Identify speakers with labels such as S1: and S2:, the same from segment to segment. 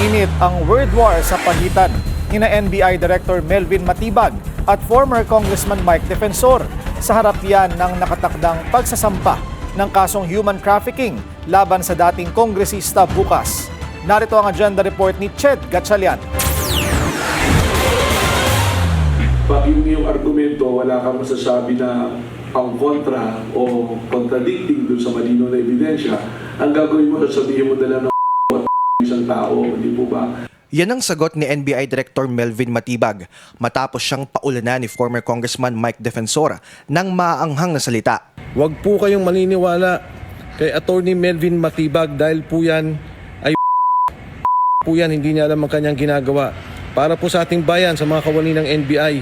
S1: Umiinit ang word war sa pagitan nina NBI Director Melvin Matibag at former Congressman Mike Defensor sa harap yan ng nakatakdang pagsasampa ng kasong human trafficking laban sa dating kongresista bukas. Narito ang agenda report ni Ched Gatchalian.
S2: Pag yung argumento, wala kang masasabi na ang kontra o contradicting dun sa malinaw na ebidensya, ang gagawin mo, sasabihin mo dala ng isang tao, hindi po ba?
S3: Yan ang sagot ni NBI Director Melvin Matibag matapos siyang paulanan ni former Congressman Mike Defensor ng maaanghang na salita.
S4: Huwag po kayong maniniwala kay Attorney Melvin Matibag dahil po yan ay po yan, hindi niya alam ang kanyang ginagawa. Para po sa ating bayan, sa mga kawani ng NBI,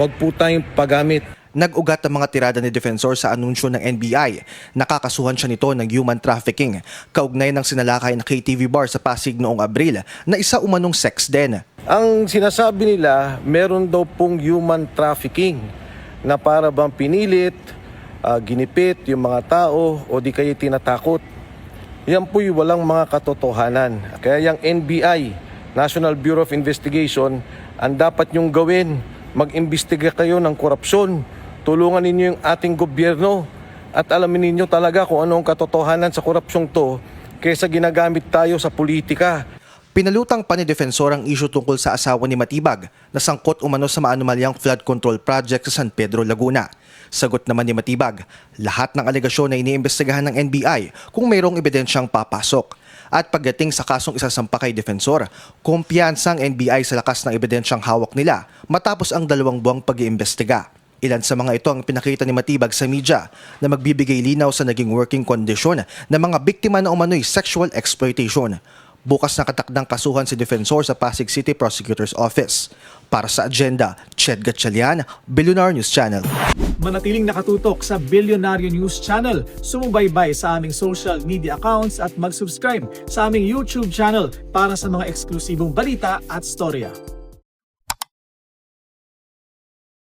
S4: huwag po tayong paggamit.
S3: Nag-ugat ang mga tirada ni Defensor sa anunsyo ng NBI. Nakakasuhan siya nito ng human trafficking, kaugnay ng sinalakay na KTV bar sa Pasig noong Abril na isa umanong sex den.
S4: Ang sinasabi nila, meron daw pong human trafficking na para bang pinilit, ginipit yung mga tao o di kayo tinatakot. Yan po'y walang mga katotohanan. Kaya yung NBI, National Bureau of Investigation, ang dapat nyong gawin, mag-imbestiga kayo ng korupsyon. Tulungan ninyo yung ating gobyerno at alamin ninyo talaga kung ano ang katotohanan sa korupsyong to kaysa ginagamit tayo sa politika.
S3: Pinalutang pa ni Defensor ang isyu tungkol sa asawa ni Matibag na sangkot umano sa maanumalyang flood control project sa San Pedro, Laguna. Sagot naman ni Matibag, lahat ng alegasyon na iniimbestigahan ng NBI kung mayroong ebidensyang papasok. At pagdating sa kasong isasampa kay Defensor, kumpiyansa ang NBI sa lakas ng ebidensyang hawak nila matapos ang 2 buwang pag-iimbestiga. Ilan sa mga ito ang pinakita ni Matibag sa media na magbibigay linaw sa naging working condition ng mga biktima na umano'y sexual exploitation. Bukas nakatakdang kasuhan si Defensor sa Pasig City Prosecutor's Office. Para sa agenda, Ched Gatchalian, Billionaire News Channel.
S5: Manatiling nakatutok sa Billionaire News Channel, sumubaybay sa aming social media accounts at mag-subscribe sa aming YouTube channel para sa mga eksklusibong balita at storya.